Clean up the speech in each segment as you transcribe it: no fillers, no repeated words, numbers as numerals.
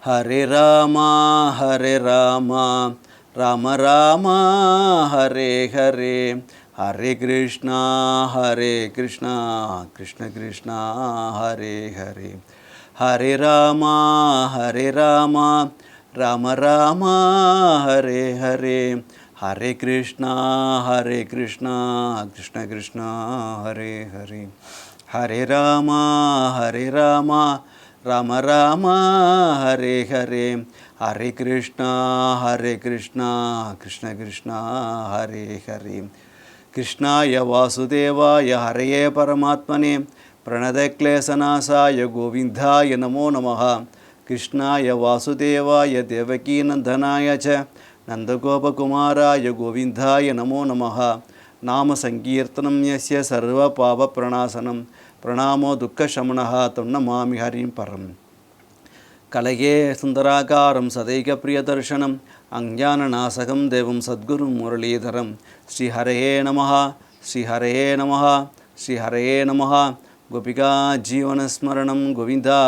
ஹரே ராமா ஹரே ராமா ராம ராமா ஹரே ஹரே ஹரே கிருஷ்ணா கிருஷ்ணா கிருஷ்ணா ஹரே ஹரே ஹரே ராமா ராம ராமா ஹரே ஹரே ஹரே கிருஷ்ணா கிருஷ்ணா கிருஷ்ணா ஹரே ஹரே ஹரே ராமா ராம ராமா ஹரே ஹரே ஹரே கிருஷ்ணா கிருஷ்ணா கிருஷ்ணா ஹரே ஹரே கிருஷ்ணாய வாசுதேவாய ஹரயே பரமாத்மனே பிரணதக்லேசநாசாய கோவிந்தாய நமோ நமः கிருஷ்ணாய வாசுதேவாய தேவகீநந்தனாய ச நந்தகோபகுமாராய கோவிந்தாய நமோ நமः நாம சங்கீர்த்தனம் யஸ்ய சர்வ பாவ பிரணாசனம் பிரணாமோ துக்கசமனः தம் நமாமி ஹரிம் பரம். கலையே சுந்தராகாரம் சதைக பிரியதர்ஷனம் அஞ்ஞானநாசகம் தேவம் சத்குரும் முரளீதரம். ஸ்ரீஹரயே நமः ஸ்ரீஹரயே நமः ஸ்ரீஹரயே நமः. கோபிகா ஜீவனஸ்மரணம் கோவிந்தா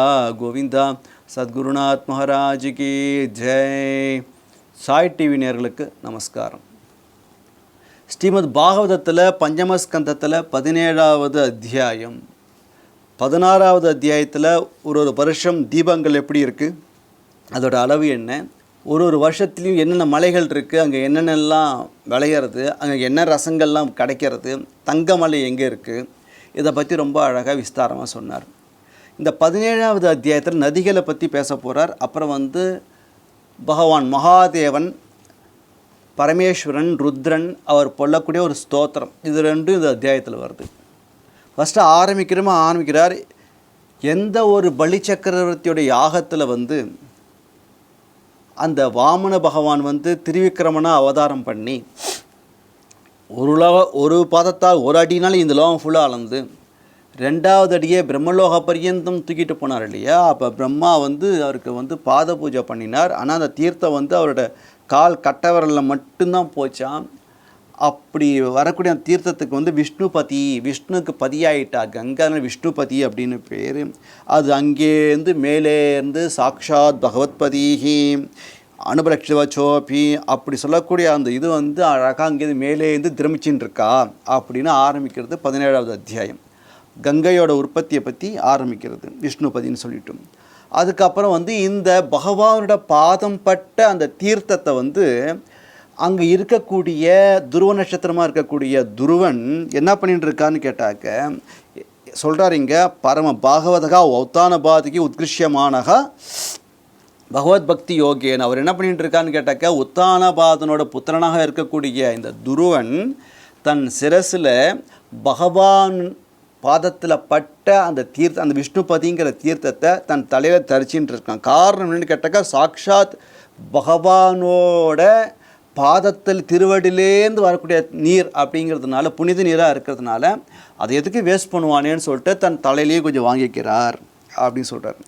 கோவிந்தா. சத்குருநாத் மகாராஜுக்கு ஜெய். சாய் டிவி நேயர்களுக்கு நமஸ்காரம். ஸ்ரீமத் பாகவதத்தில் பஞ்சமஸ்கந்தத்தில் 17வது அத்தியாயம் 16வது அத்தியாயத்தில் ஒரு வருஷம் தீபங்கள் எப்படி இருக்குது, அதோட அளவு என்ன, ஒரு வருஷத்துலேயும் என்னென்ன மலைகள் இருக்குது, அங்கே என்னென்னலாம் விளையிறது, அங்கே என்ன ரசங்கள்லாம் கிடைக்கிறது, தங்கமலை எங்கே இருக்குது, இதை பற்றி ரொம்ப அழகாக விஸ்தாரமாக சொன்னார். இந்த 17வது அத்தியாயத்தில் நதிகளை பற்றி பேச போகிறார். அப்புறம் பகவான் மகாதேவன், பரமேஸ்வரன், ருத்ரன் அவர் சொல்லக்கூடிய ஒரு ஸ்தோத்திரம், இது ரெண்டும் இந்த அத்தியாயத்தில் வருது. ஃபஸ்ட்டு ஆரம்பிக்கிறார். எந்த ஒரு பலி சக்கரவர்த்தியோடைய யாகத்தில் அந்த வாமன பகவான் திருவிக்கிரமனாக அவதாரம் பண்ணி ஒரு பாதத்தால் ஒரு அடினாலும் இந்த லோகம் ஃபுல்லாக அளந்து 2வது அடியே பிரம்மலோக பரியந்தம் தூக்கிட்டு போனார் இல்லையா. அப்போ பிரம்மா அவருக்கு பாத பூஜை பண்ணினார். ஆனால் அந்த தீர்த்தம் அவரோட கால் கட்டவரில் மட்டும்தான் போச்சான். அப்படி வரக்கூடிய அந்த தீர்த்தத்துக்கு விஷ்ணுபதி, விஷ்ணுக்கு பதியாயிட்டா கங்கா, விஷ்ணுபதி அப்படின்னு பேர். அது அங்கேருந்து மேலேருந்து சாக்ஷாத் பகவத்பதிஹி அனுபலக்ஷவச்சோபி அப்படி சொல்லக்கூடிய அந்த இது அழகாக அங்கேருந்து மேலேருந்து திரும்பிச்சின்னு இருக்கா அப்படின்னு ஆரம்பிக்கிறது 17வது அத்தியாயம். கங்கையோட உற்பத்தியை பற்றி ஆரம்பிக்கிறது விஷ்ணுபதின்னு சொல்லிட்டு. அதுக்கப்புறம் இந்த பகவானோட பாதம் பட்ட அந்த தீர்த்தத்தை அங்கே இருக்கக்கூடிய துருவ நட்சத்திரமாக இருக்கக்கூடிய துருவன் என்ன பண்ணிட்டு இருக்கான்னு கேட்டாக்க சொல்கிறார் இங்கே, பரம பாகவதகா உத்தான பாதிக்கு உத்கிருஷ்யமானகா பகவத் பக்தி யோகேன். அவர் என்ன பண்ணிட்டு இருக்கான்னு கேட்டாக்க உத்தானபாதனோட புத்திரனாக இருக்கக்கூடிய இந்த துருவன் தன் சிரசில் பகவான் பாதத்தில் பட்ட அந்த தீர்த்தம், அந்த விஷ்ணுபதிங்கிற தீர்த்தத்தை தன் தலையில் தரிச்சின்னு இருக்கான். காரணம் என்னென்னு கேட்டாக்கா சாக்ஷாத் பகவானோட பாதத்தில் திருவடியிலேருந்து வரக்கூடிய நீர் அப்படிங்கிறதுனால, புனித நீராக இருக்கிறதுனால அதை எதுக்கு வேஸ்ட் பண்ணுவானேன்னு சொல்லிட்டு தன் தலையிலேயே கொஞ்சம் வாங்கிக்கிறார் அப்படின்னு சொல்கிறார்.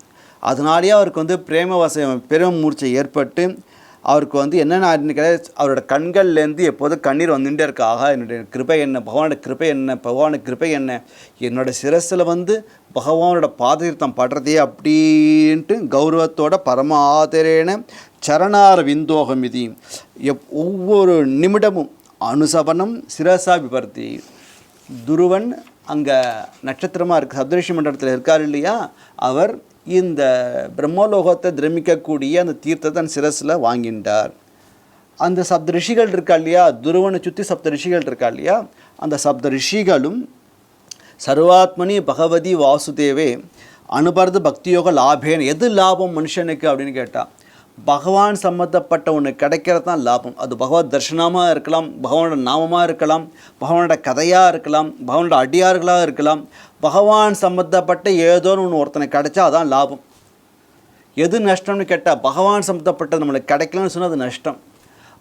அதனாலேயே அவருக்கு பிரேம மூர்ச்சை ஏற்பட்டு அவருக்கு என்னென்ன அவரோட கண்கள்லேருந்து எப்போதும் கண்ணீர் வந்துட்டே இருக்கா. ஆகா என்னுடைய கிருபை என்ன, பகவானோட கிருபை என்ன, பகவானோட கிருபை என்ன, என்னோடய சிரஸில் பகவானோட பாததீர்த்தம் படுறதே அப்படின்ட்டு கௌரவத்தோட பரம ஆதரேன சரணார விந்தோகம் இது ஒவ்வொரு நிமிடமும் அனுசவனம் சிரசா விபர்த்தி. துருவன் அங்கே நட்சத்திரமாக இருக்குது, சப்தரிஷி மண்டலத்தில் இருக்கார் இல்லையா, அவர் இந்த பிரம்மலோகத்தை திரமிக்கக்கூடிய அந்த தீர்த்தத்தை தன் சிரஸில் வாங்கிட்டார். அந்த சப்த ரிஷிகள் இருக்கா இல்லையா, துருவனை சுற்றி சப்த ரிஷிகள் இருக்கா இல்லையா, அந்த சப்த ரிஷிகளும் சர்வாத்மனி பகவதி வாசுதேவே அனுபர்து பக்தியோக லாபேன். எது லாபம் மனுஷனுக்கு அப்படின்னு கேட்டால் பகவான் சம்மந்தப்பட்ட ஒன்று கிடைக்கிறது தான் லாபம். அது பகவத் தர்ஷனமாக இருக்கலாம், பகவானோட நாமமாக இருக்கலாம், பகவானோட கதையாக இருக்கலாம், பகவானோட அடியார்களாக இருக்கலாம். பகவான் சம்மந்தப்பட்ட ஏதோ ஒன்று ஒருத்தனை கிடைச்சா அதான் லாபம். எது நஷ்டம்னு கேட்டால் பகவான் சம்மந்தப்பட்டது நம்மளுக்கு கிடைக்கலன்னு சொன்னால் அது நஷ்டம்.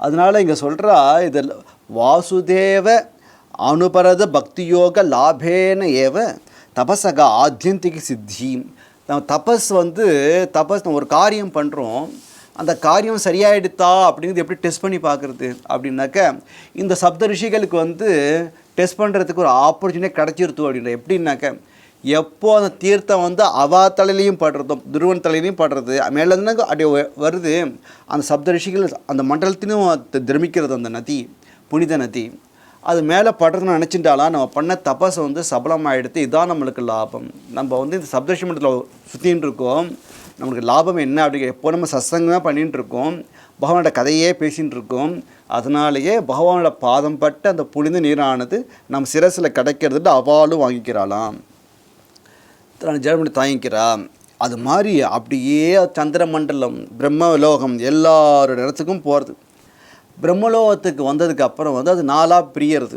அதனால் இங்கே சொல்கிறா, இது வாசுதேவ அனுபரத பக்தியோக லாபேன ஏவ தபசகா ஆத்தியந்திக சித்தி. நம்ம தபஸ் ஒரு காரியம் பண்ணுறோம், அந்த காரியம் சரியாயிடுதா அப்படிங்கிறது எப்படி டெஸ்ட் பண்ணி பார்க்குறது அப்படின்னாக்க இந்த சப்த ரிஷிகளுக்கு டெஸ்ட் பண்ணுறதுக்கு ஒரு ஆப்பர்ச்சுனிட்டி கிடச்சிருத்தோம் அப்படின்ற. எப்படின்னாக்க எப்போ அந்த தீர்த்தம் வந்து அவா தலையிலையும் படுறதும் துருவன் தலையிலையும் படுறது மேலேருந்து அப்படியே வருது, அந்த சப்த ரிஷிகள் அந்த மண்டலத்திலும் திரமிக்கிறது அந்த நதி, புனித நதி. அது மேலே படுறதுன்னு நினச்சிட்டாலாம் நம்ம பண்ண தபஸை வந்து சபலமாகிடுது. இதுதான் நம்மளுக்கு லாபம். நம்ம வந்து இந்த சப்தரிஷி மண்டலத்தில் சுற்றின்னு இருக்கோம், நம்மளுக்கு லாபம் என்ன அப்படிங்கிற எப்போ நம்ம சத்சங்கமாக பண்ணிகிட்டு இருக்கோம், பகவானோட கதையே பேசிகிட்டு இருக்கோம். அதனாலேயே பகவானோட பாதம் பட்டு அந்த புனித நீரானது நம்ம சிரசில் கிடைக்கிறதுட்டு அவாலும் வாங்கிக்கிறாளாம், ஜெர்மனி தாங்கிக்கிறா. அது மாதிரி அப்படியே சந்திரமண்டலம் பிரம்மலோகம் எல்லாரோட இடத்துக்கும் போகிறது. பிரம்மலோகத்துக்கு வந்ததுக்கு அப்புறம் வந்து அது 4ஆக பிரியறது.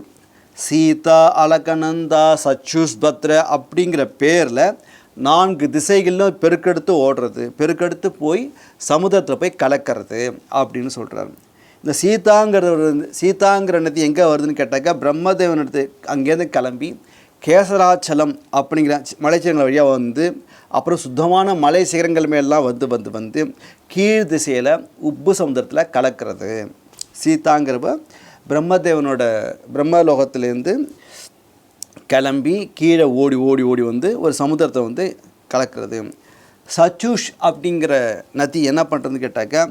சீதா, அலகநந்தா, சச்சுஸ்பத்ர அப்படிங்கிற பேரில் 4 திசைகளிலும் பெருக்கெடுத்து ஓடுறது, பெருக்கெடுத்து போய் சமுதிரத்தில் போய் கலக்கிறது அப்படின்னு சொல்கிறாரு. இந்த சீதாங்கிற நதி எங்கே வருதுன்னு கேட்டாக்கா பிரம்மதேவன் எடுத்து அங்கேருந்து கிளம்பி கேசராச்சலம் அப்படிங்கிற மலைச்சிகரங்கள் வழியாக வந்து அப்புறம் சுத்தமான மலை சிகரங்கள் மேலாம் வந்து கீழ் திசையில் உப்பு சமுதிரத்தில் கலக்கிறது. சீதாங்கிறப்ப பிரம்மதேவனோட பிரம்மலோகத்திலேருந்து கிளம்பி கீழே ஓடி ஓடி ஓடி வந்து ஒரு சமுத்திரத்தை வந்து கலக்கிறது. சச்சுஷ் அப்படிங்கிற நதி என்ன பண்ணுறதுன்னு கேட்டாக்கா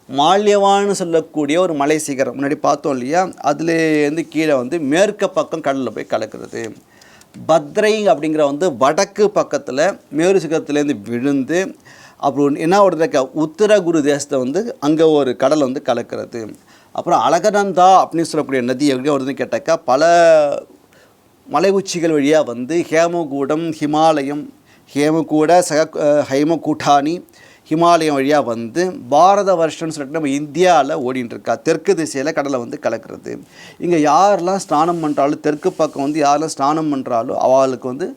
மால்யவான்னு சொல்லக்கூடிய ஒரு மலை சிகரம் முன்னாடி பார்த்தோம் இல்லையா, அதுலேருந்து கீழே வந்து மேற்கு பக்கம் கடலில் போய் கலக்கிறது. பத்ரை அப்படிங்கிற வந்து வடக்கு பக்கத்தில் மேரு சிகரத்துலேருந்து விழுந்து அப்புறம் என்ன வருதுக்கா உத்தரகுரு தேசத்தை வந்து அங்கே ஒரு கடல் வந்து கலக்கிறது. அப்புறம் அலகநந்தா அப்படின்னு சொல்லக்கூடிய நதி எங்கே வருதுன்னு கேட்டாக்கா பல மலை உச்சிகள் வழியாக வந்து ஹேமகூடம், ஹிமாலயம், ஹைமகூட்டானி, ஹிமாலயம் வழியாக வந்து பாரத வருஷம்னு சொல்லிட்டு நம்ம இந்தியாவில் ஓடின்னு இருக்கா. தெற்கு திசையில் கடலை வந்து கலக்கிறது. இங்கே யாரெல்லாம் ஸ்நானம் பண்ணுறாலும் தெற்கு பக்கம் வந்து யாரெல்லாம் ஸ்நானம் பண்ணுறாலும் அவளுக்கு வந்து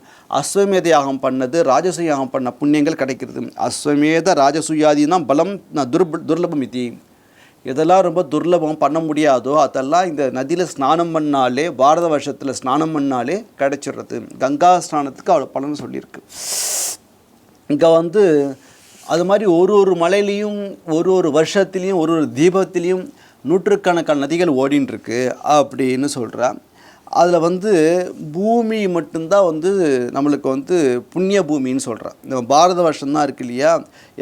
அஸ்வமேத யாகம் பண்ணது, ராஜசூய யாகம் பண்ண புண்ணியங்கள் கிடைக்கிறது. அஸ்வமேத ராஜசூயாதினா பலம் துர்லபம் இது. எதெல்லாம் ரொம்ப துர்லபம் பண்ண முடியாதோ அதெல்லாம் இந்த நதியில் ஸ்நானம் பண்ணாலே, பாரத வருஷத்தில் ஸ்நானம் பண்ணாலே கிடைச்சிடுறது. கங்கா ஸ்நானத்துக்கு அவ்வளோ பலன் சொல்லியிருக்கு. இங்கே வந்து அது மாதிரி ஒரு மலையிலையும் ஒரு வருஷத்துலேயும் ஒரு தீபத்திலையும் நூற்றுக்கணக்கான நதிகள் ஓடின்ட்டுருக்கு அப்படின்னு சொல்கிறேன். அதில் வந்து பூமி மட்டும்தான் வந்து நம்மளுக்கு வந்து புண்ணிய பூமின்னு சொல்கிறேன். இந்த பாரத வருஷம்தான் இருக்குது இல்லையா,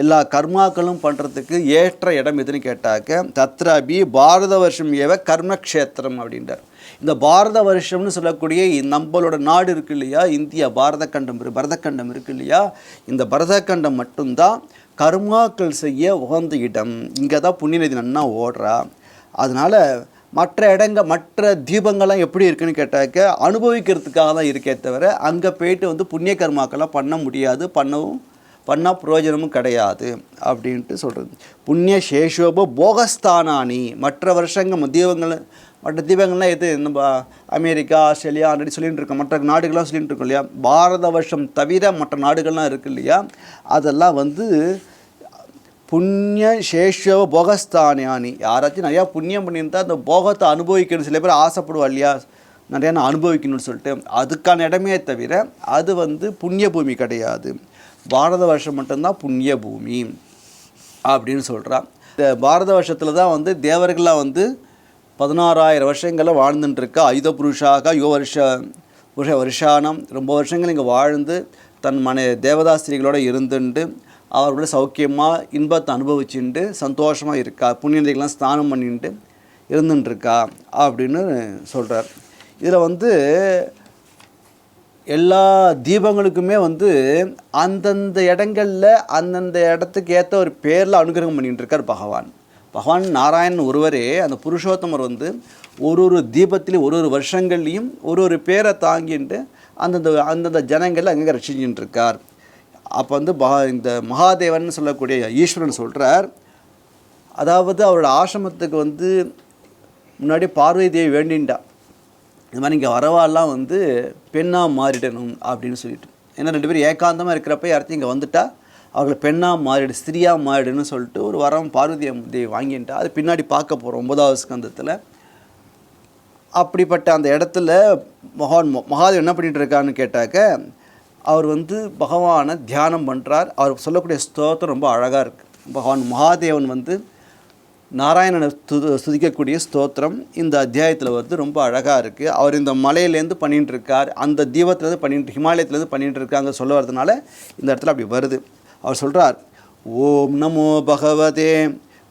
எல்லா கர்மாக்களும் பண்ணுறதுக்கு ஏற்ற இடம் எதுன்னு கேட்டாக்க தத்ராபி பாரத வருஷம் ஏவ கர்மக்ஷேத்திரம் அப்படின்றார். இந்த பாரத வருஷம்னு சொல்லக்கூடிய நம்மளோட நாடு இருக்குது இல்லையா, இந்தியா பரதக்கண்டம் இருக்குது இல்லையா, இந்த பரதக்கண்டம் மட்டும்தான் கர்மாக்கள் செய்ய உகந்த இடம். இங்கே தான் புண்ணிய நதி நன்னா ஓடுறா. அதனால் மற்ற தீபங்கள்லாம் எப்படி இருக்குன்னு கேட்டாக்க அனுபவிக்கிறதுக்காக தான் இருக்கே தவிர அங்கே போயிட்டு வந்து புண்ணிய கர்மாக்கெல்லாம் பண்ண முடியாது, பண்ணால் பிரயோஜனமும் கிடையாது அப்படின்ட்டு சொல்கிறது. புண்ணிய சேஷோப போகஸ்தானானி மற்ற தீபங்கள்லாம் எது நம்ம அமெரிக்கா, ஆஸ்திரேலியா ஆல்ரெடி சொல்லிகிட்டு இருக்கோம், மற்ற நாடுகள்லாம் சொல்லிகிட்டு இருக்கோம் இல்லையா. பாரத வருஷம் தவிர மற்ற நாடுகள்லாம் இருக்குது இல்லையா, அதெல்லாம் வந்து புண்ணிய சேஷவ போகஸ்தானியானி. யாராச்சும் நிறையா புண்ணியம் பண்ணியிருந்தால் அந்த போகத்தை அனுபவிக்கணும், சில பேர் ஆசைப்படுவா இல்லையா, நிறையா நான் அனுபவிக்கணும்னு சொல்லிட்டு, அதுக்கான இடமே தவிர அது வந்து புண்ணிய பூமி கிடையாது. பாரத வருஷம் மட்டும்தான் புண்ணிய பூமி அப்படின்னு சொல்கிறான். இந்த பாரத வருஷத்தில் தான் வந்து தேவர்கள்லாம் வந்து 16,000 வருஷங்களில் வாழ்ந்துட்டுருக்கா. ஆயுத புருஷாக வருஷானம் ரொம்ப வருஷங்கள் இங்கே வாழ்ந்து தன் தேவதாஸ்திரிகளோடு இருந்துட்டு அவர்களோட சௌக்கியமாக இன்பத்தை அனுபவிச்சுட்டு சந்தோஷமாக இருக்கா, புண்ணியதைகள்லாம் ஸ்நானம் பண்ணிட்டு இருந்துட்டுருக்கா அப்படின்னு சொல்கிறார். இதில் வந்து எல்லா தீபங்களுக்குமே வந்து அந்தந்த இடங்களில் அந்தந்த இடத்துக்கு ஏற்ற ஒரு பேரில் அனுகிரகம் பண்ணிகிட்டு இருக்கார் பகவான் நாராயணன் ஒருவரே. அந்த புருஷோத்தமர் வந்து ஒரு தீபத்திலையும் ஒரு வருஷங்கள்லேயும் ஒரு பேரை தாங்கிட்டு அந்தந்த ஜனங்களை அங்கே ரட்சிச்சுட்டு இருக்கார். அப்போ வந்து இந்த மகாதேவன் சொல்லக்கூடிய ஈஸ்வரன் சொல்கிறார், அதாவது அவரோட ஆசிரமத்துக்கு வந்து முன்னாடி பார்வதி தேவி வேண்டின்டா, இந்த மாதிரி இங்கே வரவாலாம் வந்து பெண்ணாக மாறிடணும் அப்படின்னு சொல்லிட்டு. ஏன்னா 2 பேரும் ஏகாந்தமாக இருக்கிறப்ப யார்த்தையும் இங்கே வந்துட்டா அவர்களை பெண்ணாக ஸ்திரியாக மாறிடுன்னு சொல்லிட்டு ஒரு வரம் பார்வதி தேவி வாங்கிட்டா. அது பின்னாடி பார்க்க போகிறோம் 9வது ஸ்கந்தத்தில். அப்படிப்பட்ட அந்த இடத்துல மகாதேவன் என்ன பண்ணிகிட்டு இருக்கான்னு கேட்டாக்க அவர் வந்து பகவானை தியானம் பண்ணுறார். அவர் சொல்லக்கூடிய ஸ்தோத்திரம் ரொம்ப அழகாக இருக்குது. மகாதேவன் வந்து நாராயணனை ஸ்துதிக்கக்கூடிய ஸ்தோத்திரம் இந்த அத்தியாயத்தில் வந்து ரொம்ப அழகாக இருக்குது. அவர் இந்த மலையிலேருந்து பண்ணிகிட்டு இருக்கார், அந்த தீபத்துலேருந்து பண்ணிட்டு ஹிமாலயத்துலேருந்து பண்ணிகிட்டு இருக்காங்க சொல்ல வரதுனால இந்த இடத்துல அப்படி வருது. அவர் சொல்கிறார், ஓம் நமோ பகவதே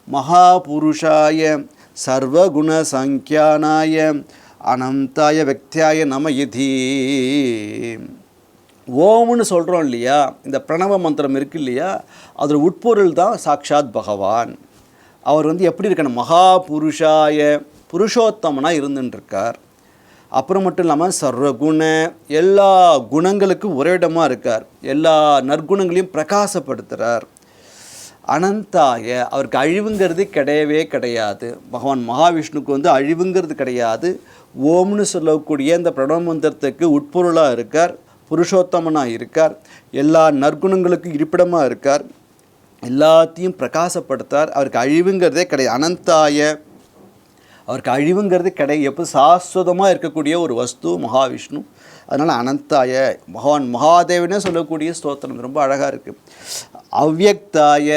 மகாபுருஷாய சர்வகுண சங்கியானாய அனந்தாய வெக்தியாய நம இதி. ஓம்னு சொல்கிறோம் இல்லையா, இந்த பிரணவ மந்திரம் இருக்குது இல்லையா, அதோட உட்பொருள் தான் சாக்ஷாத் பகவான். அவர் வந்து எப்படி இருக்கணும், மகாபுருஷாய புருஷோத்தமனாக இருந்துட்டுருக்கார். அப்புறம் மட்டும் இல்லாமல் சர்வகுண எல்லா குணங்களுக்கும் ஒரே இடமாக இருக்கார், எல்லா நற்குணங்களையும் பிரகாசப்படுத்துகிறார். அனந்தாய அவருக்கு அழிவுங்கிறது கிடையவே கிடையாது. பகவான் மகாவிஷ்ணுக்கு வந்து அழிவுங்கிறது கிடையாது. ஓம்னு சொல்லக்கூடிய இந்த பிரணவ மந்திரத்துக்கு உட்பொருளாக இருக்கார், புருஷோத்தமனாக இருக்கார், எல்லா நற்குணங்களுக்கும் இருப்பிடமாக இருக்கார், எல்லாத்தையும் பிரகாசப்படுத்தார். அவருக்கு அழிவுங்கிறதே கிடையாது. அனந்தாய அவருக்கு அழிவுங்கிறது கிடையாது. எப்போ சாஸ்வதமாக இருக்கக்கூடிய ஒரு வஸ்து மகாவிஷ்ணு. அதனால் அனந்தாய பகவான் மகாதேவனே சொல்லக்கூடிய ஸ்தோத்திரம் ரொம்ப அழகாக இருக்குது. அவ்யக்தாய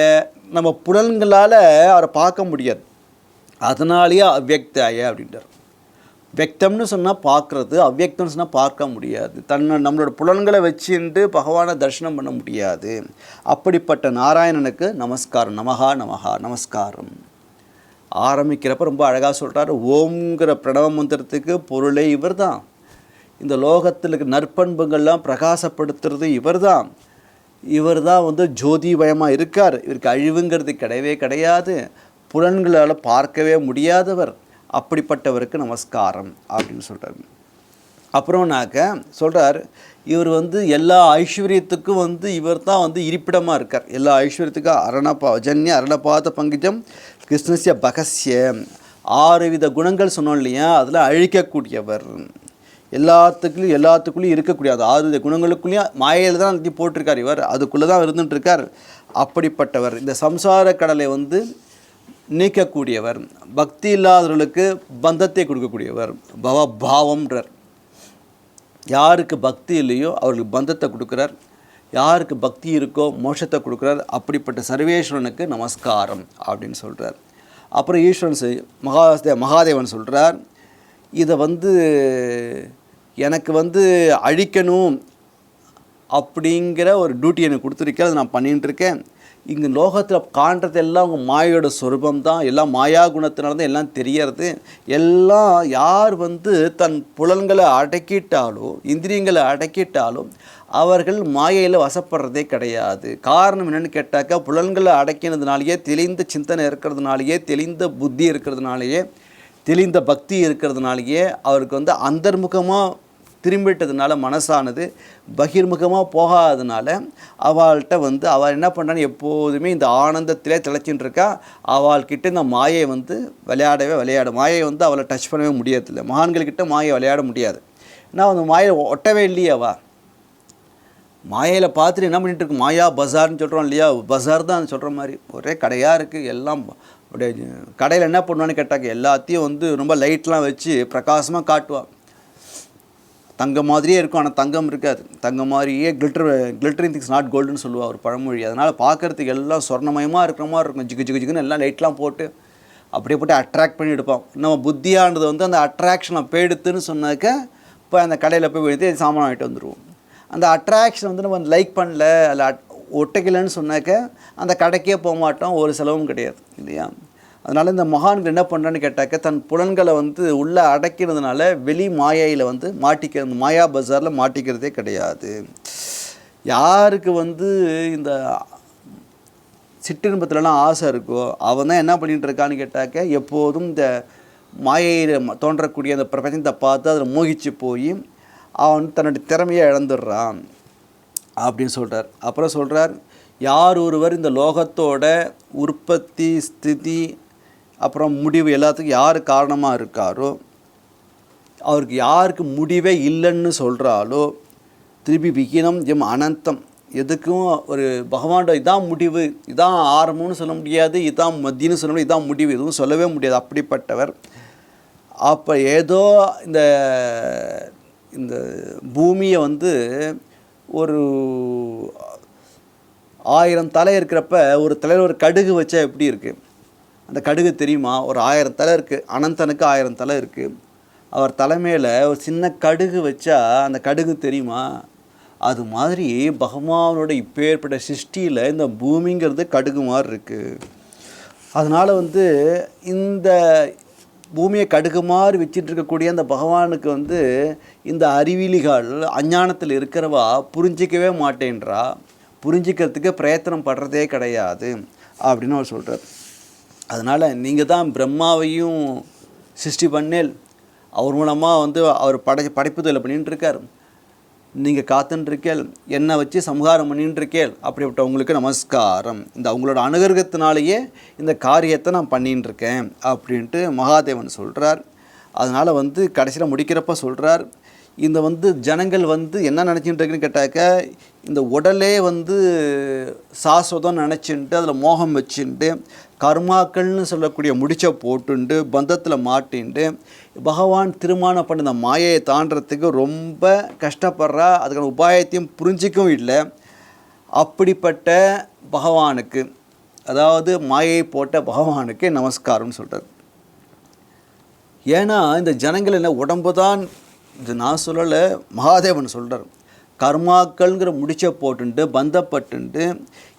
நம்ம புலன்களால் அவரை பார்க்க முடியாது, அதனாலேயே அவ்யக்தாய அப்படின்றார். வியக்தம்னு சொன்னால் பார்க்குறது, அவ்வியக்தம்னு சொன்னால் பார்க்க முடியாது. நம்மளோட புலன்களை வச்சுட்டு பகவானை தரிசனம் பண்ண முடியாது. அப்படிப்பட்ட நாராயணனுக்கு நமஸ்காரம், நமஹா நமஹா நமஸ்காரம். ஆரம்பிக்கிறப்ப ரொம்ப அழகாக சொல்கிறார், ஓம்ங்கிற பிரணவ மந்திரத்துக்கு பொருளே இவர் தான். இந்த லோகத்தில் இருக்க நற்பண்புகள்லாம் பிரகாசப்படுத்துறது இவர் தான். இவர் தான் வந்து ஜோதிபயமாக இருக்கார். இவருக்கு அழிவுங்கிறது கிடையவே கிடையாது, புலன்களால் பார்க்கவே முடியாதவர். அப்படிப்பட்டவருக்கு நமஸ்காரம் அப்படின்னு சொல்கிறார். அப்புறம்னாக்க சொல்கிறார், இவர் வந்து எல்லா ஐஸ்வர்யத்துக்கும் வந்து இவர் தான் வந்து இருப்பிடமாக இருக்கார். எல்லா ஐஸ்வர்யத்துக்கும் அஜன்ய அரணபாத பங்கிஜம் கிருஷ்ணஸ்ய பகஸ்ய 6 வித குணங்கள் சொன்னோம் இல்லையா, அதில் அழிக்கக்கூடியவர். எல்லாத்துக்குள்ளேயும் இருக்கக்கூடிய அது 6 வித குணங்களுக்குள்ளேயும் மாயையில் தான் எல்லாத்தையும் போட்டிருக்கார் இவர், அதுக்குள்ளே தான் இருந்துட்டுருக்கார். அப்படிப்பட்டவர் இந்த சம்சார கடலை வந்து நீக்கக்கூடியவர், பக்தி இல்லாதவர்களுக்கு பந்தத்தை கொடுக்கக்கூடியவர், பவபாவம்ன்றார். யாருக்கு பக்தி இல்லையோ அவர்களுக்கு பந்தத்தை கொடுக்குறார், யாருக்கு பக்தி இருக்கோ மோட்சத்தை கொடுக்குறார். அப்படிப்பட்ட சர்வேஸ்வரனுக்கு நமஸ்காரம் அப்படின்னு சொல்கிறார். அப்புறம் ஈஸ்வரன் மகாதேவன் சொல்கிறார், இதை வந்து எனக்கு வந்து அழிக்கணும் அப்படிங்கிற ஒரு டியூட்டி எனக்கு கொடுத்துருக்கேன், அதை நான் பண்ணிகிட்டு இருக்கேன். இங்கே லோகத்தில் காண்றது எல்லாம் அவங்க மாயோட சொரூபம் தான், எல்லாம் மாயா குணத்தினால தான் எல்லாம் தெரியறது. எல்லாம் யார் வந்து தன் புலன்களை அடக்கிட்டாலோ இந்திரியங்களை அடக்கிட்டாலோ அவர்கள் மாயையில் வசப்படுறதே கிடையாது. காரணம் என்னென்னு கேட்டாக்கா, புலன்களை அடக்கினதுனாலேயே, தெளிந்த சிந்தனை இருக்கிறதுனாலேயே, தெளிந்த புத்தி இருக்கிறதுனாலேயே, தெளிந்த பக்தி இருக்கிறதுனாலேயே அவருக்கு வந்து அந்தர்முகமாக திரும்பிட்டதுனால மனசானது பகிர்முகமாக போகாததுனால அவள்கிட்ட வந்து அவள் என்ன பண்ணுறான்னு எப்போதுமே இந்த ஆனந்தத்திலே திளைச்சின்னு இருக்கா. அவள்கிட்ட இந்த மாயை வந்து விளையாட மாயை வந்து அவளை டச் பண்ணவே முடியறதில்லை. மகான்கள்கிட்ட மாயை விளையாட முடியாது. ஏன்னா அந்த மாயை ஒட்டவே இல்லையே. அவள் மாயையில் பார்த்துட்டு என்ன பண்ணிகிட்டு இருக்கு, மாயா பஜார்னு சொல்கிறோம் இல்லையா, பஜார் தான் சொல்கிற மாதிரி ஒரே கடையாக இருக்குது. எல்லாம் அப்படியே கடையில் என்ன பண்ணுவான்னு கேட்டாக்க எல்லாத்தையும் வந்து ரொம்ப லைட்லாம் வச்சு பிரகாசமாக காட்டுவாள். தங்கம் மாதிரியே இருக்கும், ஆனால் தங்கம் இருக்காது. தங்கம் மாதிரியே கிளிட்டரிங் திங்ஸ் நாட் கோல்டுன்னு சொல்லுவாள் ஒரு பழமொழி. அதனால் பார்க்குறதுக்கு எல்லாம் சொர்ணமயமாக இருக்கிற மாதிரி இருக்கும். ஜிகுன்னு எல்லாம் லைட்லாம் போட்டு அப்படியே போட்டு அட்ராக்ட் பண்ணி எடுப்போம். நம்ம புத்தியானது வந்து அந்த அட்ராக்ஷனை போயிடுத்துன்னு சொன்னாக்க இப்போ அந்த கடையில் போய் எடுத்து சாமான் வாங்கிட்டு வந்துடுவோம். அந்த அட்ராக்ஷன் வந்து நம்ம லைக் பண்ணல, அதில் ஒட்டைக்கலைன்னு சொன்னாக்க அந்த கடைக்கே போக மாட்டோம், ஒரு செலவும் கிடையாது இல்லையா. அதனால் இந்த மகான்கள் என்ன பண்ணுறான்னு கேட்டாக்க, தன் புலன்களை வந்து உள்ளே அடைக்கிறதுனால வெளி மாயையில் வந்து மாட்டிக்கிறது, மாயா பஜாரில் மாட்டிக்கிறதே கிடையாது. யாருக்கு வந்து இந்த சிற்றின்பத்துலலாம் ஆசை இருக்கோ அவன் தான் என்ன பண்ணிகிட்டு இருக்கான்னு கேட்டாக்க, எப்போதும் இந்த மாயையில் தோன்றக்கூடிய அந்த பிரபஞ்சத்தை பார்த்து அதில் மோகிச்சு போய் அவன் தன்னுடைய திறமையை இழந்துடுறான் அப்படின்னு சொல்கிறார். அப்புறம் சொல்கிறார், யார் ஒருவர் இந்த லோகத்தோட உற்பத்தி ஸ்திதி அப்புறம் முடிவு எல்லாத்துக்கும் யார் காரணமாக இருக்காரோ, அவருக்கு யாருக்கு முடிவே இல்லைன்னு சொல்கிறாலோ, திருப்பி விகினம் எம் அனந்தம், எதுக்கும் ஒரு பகவானோட இதான் முடிவு இதான் ஆரம்பம்னு சொல்ல முடியாது, இதான் மத்தியன்னு சொல்ல முடியாது, இதான் முடிவு எதுவும் சொல்லவே முடியாது. அப்படிப்பட்டவர். அப்போ ஏதோ இந்த பூமியை வந்து ஒரு 1000 தலை இருக்கிறப்ப ஒரு தலையில் ஒரு கடுகு வச்சா எப்படி இருக்குது, அந்த கடுகு தெரியுமா? ஒரு 1000 தலை இருக்குது, அனந்தனுக்கு 1000 தலை இருக்குது. அவர் தலைமையில் ஒரு சின்ன கடுகு வச்சா அந்த கடுகு தெரியுமா? அது மாதிரி பகவானோட இப்பேற்பட்ட சிருஷ்டியில் இந்த பூமிங்கிறது கடுகு மாதிரி இருக்குது. அதனால் இந்த பூமியை கடுகு மாதிரி வச்சிட்டு இருக்கக்கூடிய அந்த பகவானுக்கு இந்த அறிவிலிகள் அஞ்ஞானத்தில் இருக்கிறவா புரிஞ்சிக்கவே மாட்டேன்றா, புரிஞ்சிக்கிறதுக்கு பிரயத்தனம் படுறதே கிடையாது அப்படின்னு அவர் சொல்கிறார். அதனால் நீங்கள் தான் பிரம்மாவையும் சிருஷ்டி பண்ணேல், அவர் மூலமாக அவர் படைப்புதலை பண்ணிட்டுருக்கார், நீங்கள் காத்துன்ட்ருக்கேள், என்னை வச்சு சம்ஹாரம் பண்ணிட்டுருக்கேள், அப்படிப்பட்ட உங்களுக்கு நமஸ்காரம், இந்த அவங்களோட அனுகிரகத்தினாலேயே இந்த காரியத்தை நான் பண்ணிட்டுருக்கேன் அப்படின்ட்டு மகாதேவன் சொல்கிறார். அதனால் கடைசியில் முடிக்கிறப்ப சொல்கிறார், இந்த ஜனங்கள் என்ன நினச்சிட்டு இருக்குன்னு கேட்டாக்க, இந்த உடலே சாஸ்வதம் நினச்சின்ட்டு அதில் மோகம் வச்சுட்டு கர்மாக்கள்னு சொல்லக்கூடிய முடிச்ச போட்டுண்டு பந்தத்தில் மாட்டின்ட்டு பகவான் திருமணம் பண்ண இந்த மாயையை தாண்டறதுக்கு ரொம்ப கஷ்டப்படுறா, அதுக்கான உபாயத்தையும் புரிஞ்சிக்கவும் இல்லை. அப்படிப்பட்ட பகவானுக்கு, அதாவது மாயை போட்ட பகவானுக்கு நமஸ்காரம்னு சொல்கிறார். ஏன்னா இந்த ஜனங்கள் என்ன உடம்பு தான், இது நான் சொல்லலை, மகாதேவன் சொல்கிறார், கர்மாக்கள்ங்கிற முடிச்ச போட்டுண்டு பந்தப்பட்டுண்டு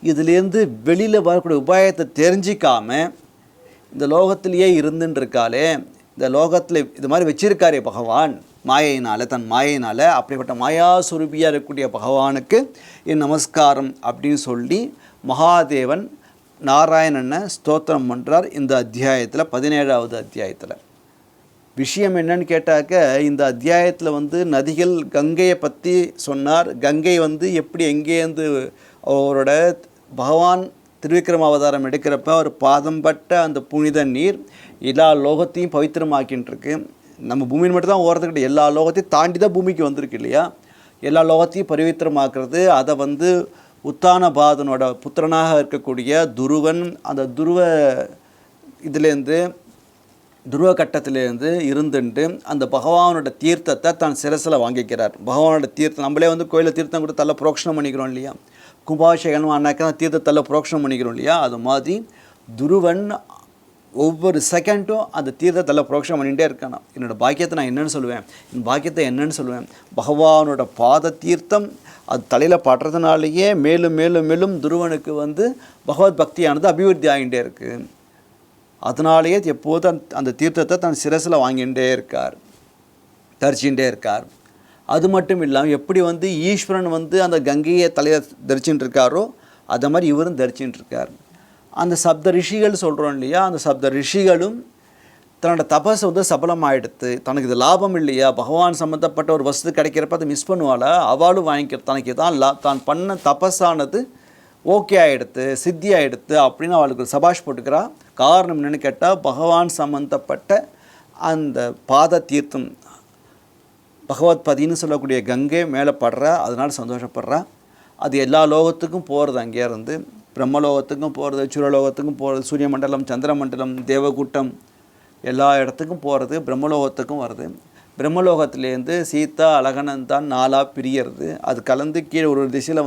இதுலேருந்து வெளியில் வரக்கூடிய உபாயத்தை தெரிஞ்சிக்காமல் இந்த லோகத்திலேயே இருந்துருக்காளே, இந்த லோகத்தில் இது மாதிரி வச்சிருக்காரே பகவான் மாயையினால், தன் மாயையினால், அப்படிப்பட்ட மாயாஸ்வரூபியாக இருக்கக்கூடிய பகவானுக்கு என் நமஸ்காரம் அப்படின்னு சொல்லி மகாதேவன் நாராயணனை ஸ்தோத்திரம் பண்ணுறார் இந்த அத்தியாயத்தில், 17வது அத்தியாயத்தில். விஷயம் என்னன்னு கேட்டாக்க, இந்த அத்தியாயத்தில் நதிகள் கங்கையை பற்றி சொன்னார். கங்கை எப்படி எங்கேருந்து அவரோட பகவான் திருவிக்ரம அவதாரம் எடுக்கிறப்ப ஒரு பாதம் பட்ட அந்த புனித நீர் எல்லா லோகத்தையும் பவித்திரமாக்கின்ட்டுருக்கு. நம்ம பூமியின் மட்டும் தான் ஓரத்துக்கிட்ட, எல்லா லோகத்தையும் தாண்டி தான் பூமிக்கு வந்திருக்கு இல்லையா, எல்லா லோகத்தையும் பவித்திரமாக்குறது. அதை உத்தானபாதனோட புத்திரனாக இருக்கக்கூடிய துருவன் அந்த துருவ கட்டத்திலேருந்து இருந்துட்டு அந்த பகவானோட தீர்த்தத்தை தான் சிரசில் வாங்கிக்கிறார். பகவானோட தீர்த்தம் நம்மளே கோயிலில் தீர்த்தம் கூட தள்ள புரோக்ஷனம் பண்ணிக்கிறோம் இல்லையா, கும்பாபிஷேகம் ஆனாக்கா தீர்த்தத்தள்ள புரோக்ஷனம் பண்ணிக்கிறோம் இல்லையா, அது மாதிரி துருவன் ஒவ்வொரு செகண்டும் அந்த தீர்த்தத்தள்ள புரோக்ஷனம் பண்ணிகிட்டே இருக்கானா. என்னோடய பாக்கியத்தை நான் என்னென்னு சொல்லுவேன், என் பாக்கியத்தை என்னன்னு சொல்லுவேன், பகவானோட பாத தீர்த்தம் அது தலையில் படுறதுனாலேயே மேலும் மேலும் மேலும் துருவனுக்கு பகவத் பக்தியானது அபிவிருத்தி ஆகிட்டே இருக்குது. அதனாலேயே எப்போதும் அந்த தீர்த்தத்தை தன் சிரசில் வாங்கிகிட்டே இருக்கார், தரிச்சுட்டே இருக்கார். அது மட்டும் இல்லாமல் எப்படி ஈஸ்வரன் அந்த கங்கையை தலையை தரிச்சுட்டு இருக்காரோ அதை மாதிரி இவரும் தரிச்சுட்டு இருக்கார். அந்த சப்த ரிஷிகள் சொல்கிறோம் இல்லையா, அந்த சப்த ரிஷிகளும் தன்னோட தபஸை சபலமாகிடுத்து, தனக்கு இது லாபம் இல்லையா, பகவான் சம்மந்தப்பட்ட ஒரு வசதி கிடைக்கிறப்ப அதை மிஸ் பண்ணுவாளா, அவளும் வாங்கிக்கிற, தனக்கு தான் தான் பண்ண தபஸானது ஓகே ஆகிடுத்து, சித்தி ஆகிடுத்து அப்படின்னு அவளுக்கு சபாஷ் போட்டுக்கிறா. காரணம் என்னென்னு கேட்டால், பகவான் சம்மந்தப்பட்ட அந்த பாத தீர்த்தம் பகவத் பதின்னு சொல்லக்கூடிய கங்கை மேலே படுறா, அதனால் சந்தோஷப்படுறா. அது எல்லா லோகத்துக்கும் போகிறது, அங்கேருந்து பிரம்மலோகத்துக்கும் போகிறது, சுரலோகத்துக்கும் போகிறது, சூரிய மண்டலம், சந்திர மண்டலம், தேவகூட்டம் எல்லா இடத்துக்கும் போகிறது, பிரம்மலோகத்துக்கும் வருது. பிரம்மலோகத்துலேருந்து சீதா அழகனந்தான் 4ஆக பிரியறது, அது கலந்து கீழே ஒரு திசையில்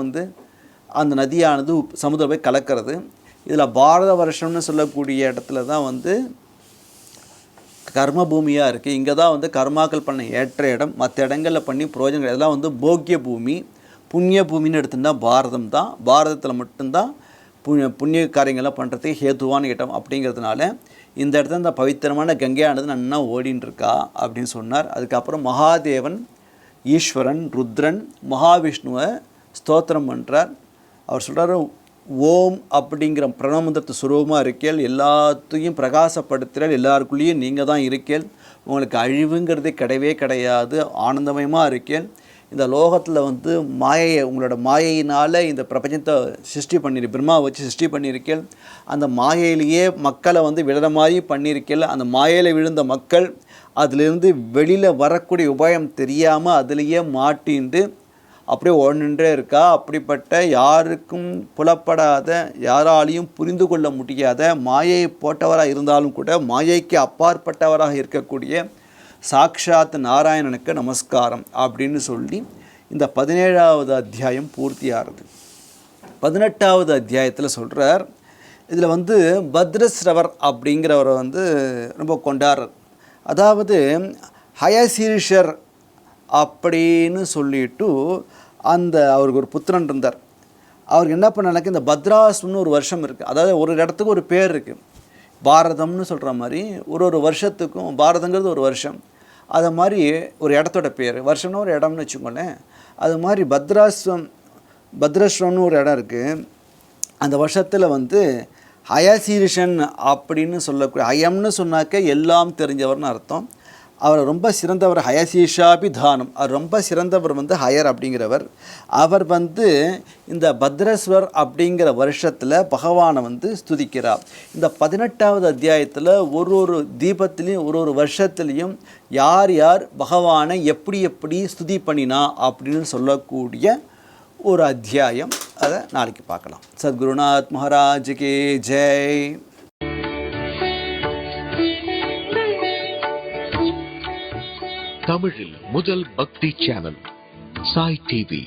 அந்த நதியானது சமுதிரம் போய் கலக்கிறது. இதில் பாரத வருஷம்னு சொல்லக்கூடிய இடத்துல தான் கர்ம பூமியாக இருக்குது. இங்கே தான் கர்மாக்கள் பண்ண ஏற்ற இடம், மற்ற இடங்களில் பண்ணி புரோஜனங்கள் இதெல்லாம் போக்கிய பூமி. புண்ணிய பூமின்னு எடுத்துட்டால் பாரதம் தான், பாரதத்தில் மட்டும்தான் புண்ணிய காரியங்கள்லாம் பண்ணுறதுக்கு ஹேதுவான இடம். அப்படிங்கிறதுனால இந்த இடத்துல இந்த பவித்திரமான கங்கையானது நன்னா ஓடின்னு இருக்கா அப்படின்னு சொன்னார். அதுக்கப்புறம் மகாதேவன், ஈஸ்வரன், ருத்ரன், மகாவிஷ்ணுவை ஸ்தோத்திரம் பண்ணுறார். அவர் சொல்கிறார், ஓம் அப்படிங்கிற பிரணவமந்திரத்து சுரூபமாக இருக்கேள், எல்லாத்தையும் பிரகாசப்படுத்துகிறாள், எல்லாருக்குள்ளேயும் நீங்கள் தான் இருக்கேள், உங்களுக்கு அழிவுங்கிறதே கிடையவே கிடையாது, ஆனந்தமயமாக இருக்கேள். இந்த லோகத்தில் மாயையை, உங்களோட மாயையினால் இந்த பிரபஞ்சத்தை சிருஷ்டி பிரம்மாவை வச்சு சிருஷ்டி பண்ணியிருக்கேள். அந்த மாயையிலேயே மக்களை விழுற மாதிரி பண்ணியிருக்கேள். அந்த மாயையில் விழுந்த மக்கள் அதிலிருந்து வெளியில் வரக்கூடிய உபாயம் தெரியாமல் அதிலேயே மாட்டின்ட்டு அப்படியே ஓடுன்றே இருக்கா. அப்படிப்பட்ட யாருக்கும் புலப்படாத, யாராலையும் புரிந்து கொள்ள முடியாத மாயையை போட்டவராக இருந்தாலும் கூட மாயைக்கு அப்பாற்பட்டவராக இருக்கக்கூடிய சாக்ஷாத் நாராயணனுக்கு நமஸ்காரம் அப்படின்னு சொல்லி இந்த 17வது அத்தியாயம் பூர்த்தியாகிறது. 18வது அத்தியாயத்தில் சொல்கிறார், இதில் வந்து பத்ரஸ்ரவர் அப்படிங்கிறவரை வந்து ரொம்ப கொண்டாடுறார். அதாவது ஹயசீரிஷர் அப்படின்னு சொல்லிட்டு அவருக்கு ஒரு புத்திரன் இருந்தார். அவருக்கு என்ன பண்ணாக்க இந்த பத்ராஸ்னு ஒரு வருஷம் இருக்குது. அதாவது ஒரு இடத்துக்கு ஒரு பேர் இருக்குது. பாரதம்னு சொல்கிற மாதிரி ஒரு வருஷத்துக்கும், பாரதங்கிறது ஒரு வருஷம், அது மாதிரி ஒரு இடத்தோட பேர், வருஷம்னா ஒரு இடம்னு வச்சுக்கோங்களேன். அது மாதிரி பத்ரஸ்வரம்னு ஒரு இடம் இருக்குது. அந்த வருஷத்தில் வந்து ஹயசீரிஷன் அப்படின்னு சொல்லக்கூடிய, ஹயம்னு சொன்னாக்க எல்லாம் தெரிஞ்சவர்னு அர்த்தம். அவர் ரொம்ப சிறந்தவர். ஹயசீஷாபி தானம், அவர் ரொம்ப சிறந்தவர் வந்து ஹயர் அப்படிங்கிறவர். அவர் வந்து இந்த பத்ரஸ்வர் அப்படிங்கிற வருஷத்தில் பகவானை வந்து ஸ்துதிக்கிறார். இந்த 18வது அத்தியாயத்தில் ஒரு தீபத்திலையும் ஒரு வருஷத்துலேயும் யார் யார் பகவானை எப்படி எப்படி ஸ்துதி பண்ணினா அப்படின்னு சொல்லக்கூடிய ஒரு அத்தியாயம். அதை நாளைக்கு பார்க்கலாம். சத்குருநாத் மகாராஜுக்கே ஜெய். தமிழில் முதல் பக்தி சேனல் சாய் டிவி.